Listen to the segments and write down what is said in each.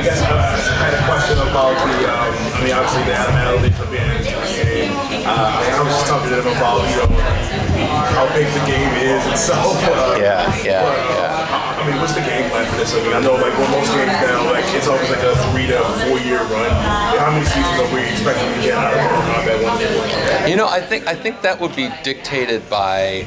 guess I had a question about obviously the analytics of being in the game. I was just talking to them about, how big the game is itself. I mean, what's the game plan for this? I mean, I know, like, with most games now, like, it's always like a 3 to 4 year run. How many seasons are we expecting to get out of Mortal Kombat 1? I think that would be dictated by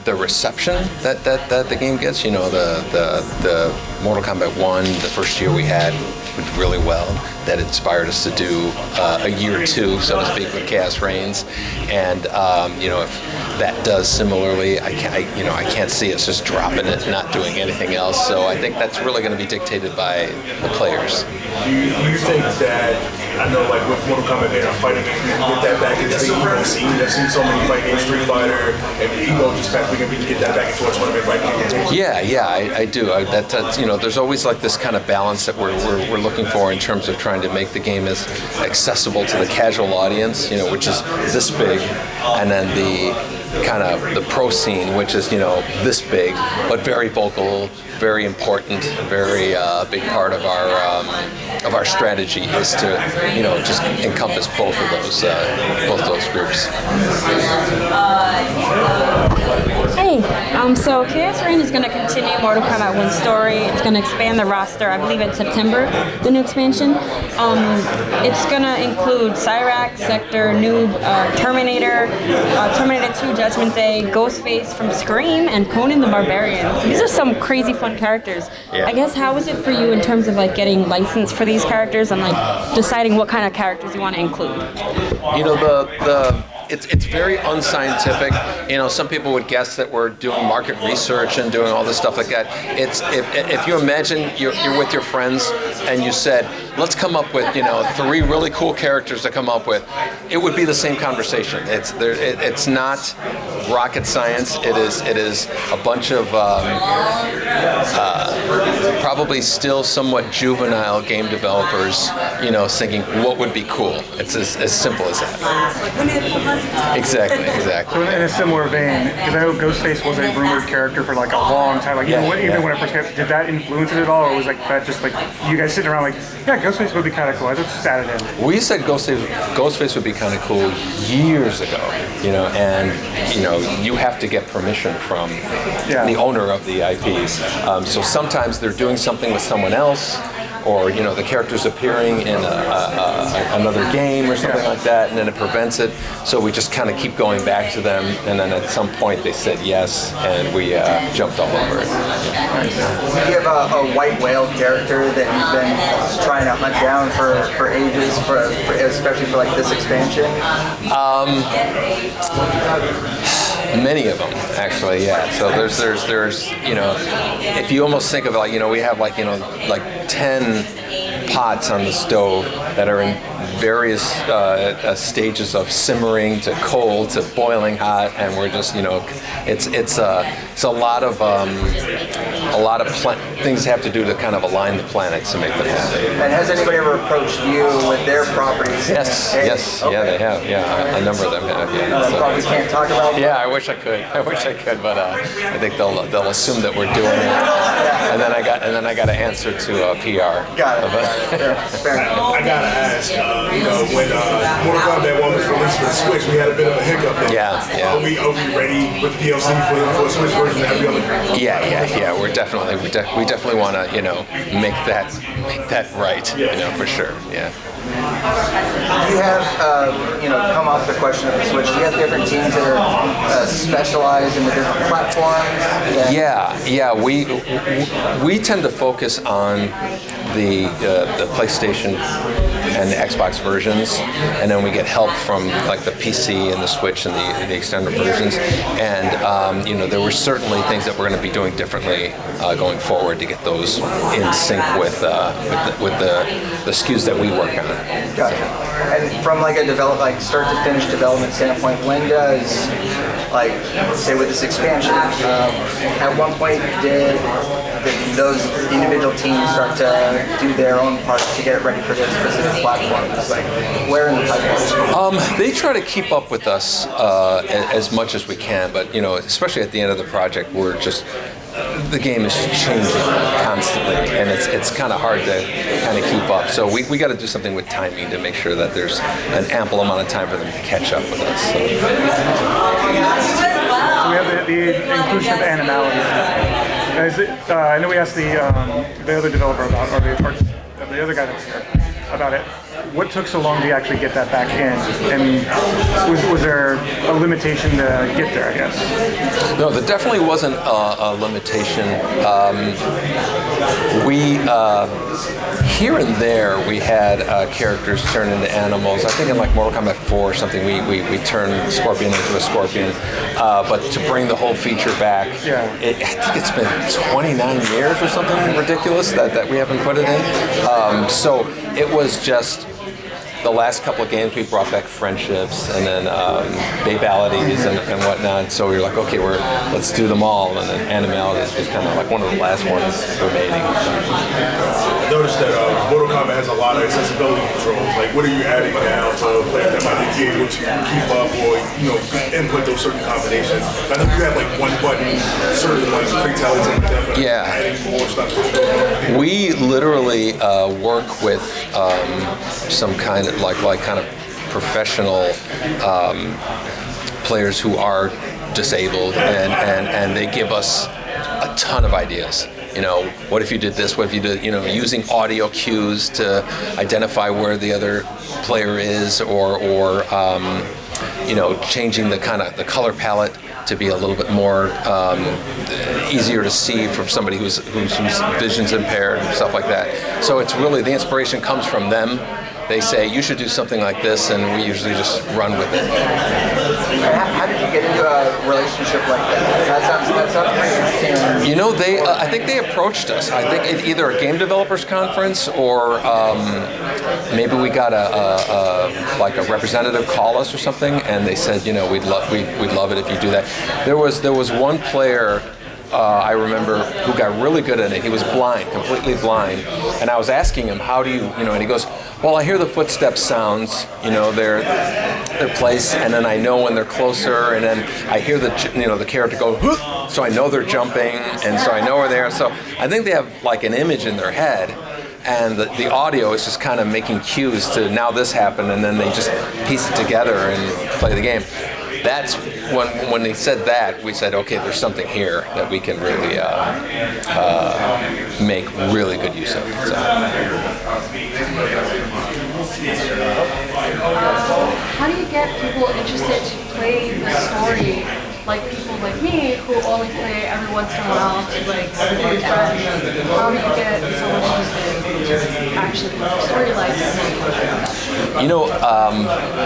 the reception that the game gets. The Mortal Kombat 1, the first year we had, did really well. That inspired us to do a year 2, so to speak, with Chaos Reigns. And if that does similarly, I can't see us just dropping it, not doing anything else. So I think that's really going to be dictated by the players. Do you think that, I know, like, with Mortal Kombat, they're fighting games, we can get that back into the Evo scene? I've seen so many fight games, Street Fighter, and Evo just back, we can get that back into a tournament fight game. Yeah, I do. That's there's always like this kind of balance that we're looking for in terms of trying to make the game as accessible to the casual audience, which is this big, and then the kind of the pro scene, which is this big, but very vocal, very important, very big part of our strategy is to just encompass both those groups. Hey, so Chaos Reign is going to continue Mortal Kombat 1 story. It's going to expand the roster, I believe in September, the new expansion. It's going to include Cyrax, Sector, Noob, Terminator, Terminator 2 Judgment Day, Ghostface from Scream, and Conan the Barbarian. So these are some crazy fun characters. Yeah. I guess, how is it for you in terms of like getting licensed for these characters and like deciding what kind of characters you want to include? It's very unscientific. Some people would guess that we're doing market research and doing all this stuff like that. It's if you imagine you're with your friends and you said, let's come up with 3 really cool characters to come up with, it would be the same conversation. It's not rocket science. It is a bunch of probably still somewhat juvenile game developers, thinking what would be cool. It's as simple as that. Exactly. So in a similar vein, because I know Ghostface was a rumored character for like a long time. Like even when I first got, did that influence it at all, or was like that just like you guys sitting around like, yeah, Ghostface would be kind of cool? I just added in. We said Ghostface would be kind of cool years ago, and you have to get permission from the owner of the IPs. So sometimes they're doing something with someone else, or the character's appearing in another game or something like that, and then it prevents it. So we just kind of keep going back to them, and then at some point they said yes, and we jumped all over it. Do you have a white whale character that you've been trying to hunt down for ages, especially for like this expansion? Many of them, actually, yeah. So there's if you almost think of it, we have like 10 pots on the stove that are in various stages of simmering to cold to boiling hot, and we're just it's a lot of things have to do to kind of align the planets to make them happy. And has anybody ever approached you with their properties? Yes, okay. Yeah, they have. Yeah, a number of them have. Yeah. So, probably can't talk about them. Yeah, I wish I could, but I think they'll assume that we're doing it, and then I got to answer to PR. Got it. Fair enough. I gotta ask, when Mortal Kombat 1 was released for the Switch, we had a bit of a hiccup there. Yeah. Are we ready with the DLC for a Switch version? Yeah. We definitely want to, make that right, for sure. Yeah. Do you have, come off the question of the Switch, do you have different teams that are specialized in the different platforms? Yeah. We tend to focus on the PlayStation and the Xbox versions, and then we get help from like the PC and the Switch and the extended versions. And there were certainly things that we're going to be doing differently going forward to get those in sync with the SKUs that we work on. Gotcha. And from like a start to finish development standpoint, when does, say with this expansion, at one point did those individual teams start to do their own part to get it ready for their specific platforms? Like, where in the pipeline? They try to keep up with us as much as we can, but especially at the end of the project, the game is changing constantly, and it's kind of hard to kind of keep up. So we got to do something with timing to make sure that there's an ample amount of time for them to catch up with us. So we have the inclusion of animality. I know we asked the other developer about, or the other guy that was here about it. What took so long to actually get that back in? And was there a limitation to get there, I guess? No, there definitely wasn't a limitation. Here and there, we had characters turn into animals. I think in like Mortal Kombat 4 or something, we turned Scorpion into a scorpion. But to bring the whole feature back, I think it's been 29 years or something ridiculous that we haven't put it in. So it was just the last couple of games we brought back friendships and then babalities and whatnot. So we were like, okay, let's do them all. And then animalities was kind of like one of the last ones remaining. I noticed that Mortal Kombat has a lot of accessibility controls. Like, what are you adding now to players that might not be able to keep up or input those certain combinations? I know you have like one button, certain like fatalities and like that, but adding more stuff to it. We literally work with some kind of kind of professional players who are disabled, and they give us a ton of ideas. What if you did this? What if you did, using audio cues to identify where the other player is, or changing the color palette to be a little bit more easier to see from somebody whose vision's impaired and stuff like that. So it's really, the inspiration comes from them. They say, you should do something like this, and we usually just run with it. How did you get into a relationship like that? That sounds pretty interesting. I think they approached us. I think either a game developers conference or maybe we got a representative call us or something, and they said, we'd love it if you do that. There was one player I remember who got really good at it. He was blind, completely blind, and I was asking him, how do you, and he goes, well, I hear the footstep sounds, their place, and then I know when they're closer, and then I hear the character go, whoop, so I know they're jumping, and so I know where they are. So I think they have like an image in their head, and the audio is just kind of making cues to now this happened, and then they just piece it together and play the game. That's when they said that, we said, okay, there's something here that we can really make really good use of. So. How do you get people interested to play the story? Like people like me who only play every once in a while to like with friends. How do you get someone interested to actually play the storyline?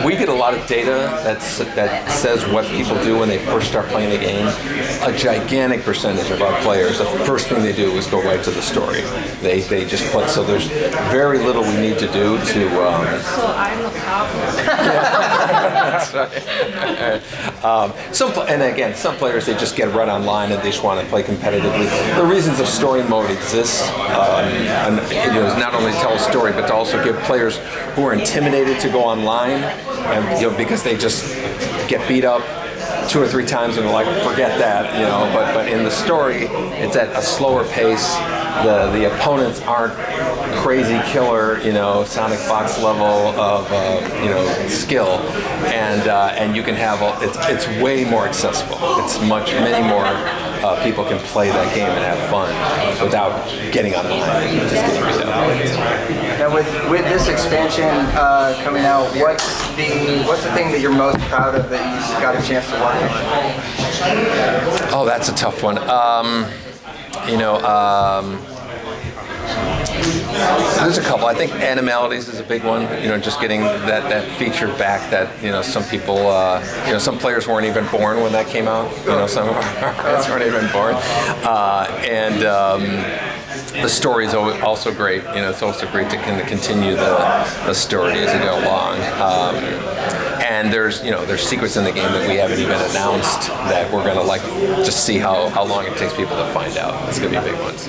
We get a lot of data that says what people do when they first start playing the game. A gigantic percentage of our players, the first thing they do is go right to the story. They just play. So there's very little we need to do to. So I'm the problem. That's right. And again, some players, they just get run online and they just want to play competitively. The reasons of story mode exists, and not only to tell a story, but to also give players who are intimidated to go online, and because they just get beat up 2 or 3 times and they're like, forget that, But in the story, it's at a slower pace. The opponents aren't crazy killer, Sonic Fox level of skill, and you can have it's way more accessible. It's many more people can play that game and have fun without getting online and just getting beat up. Now with this expansion coming out, what's the thing that you're most proud of that you got a chance to work on? Oh, that's a tough one. There's a couple. I think animalities is a big one. Just getting that feature back. That some people, some players weren't even born when that came out. Some of our friends weren't even born. The story is also great. It's also great to kind of continue the story as you go along. And there's secrets in the game that we haven't even announced that we're gonna just see how long it takes people to find out. It's gonna be big ones.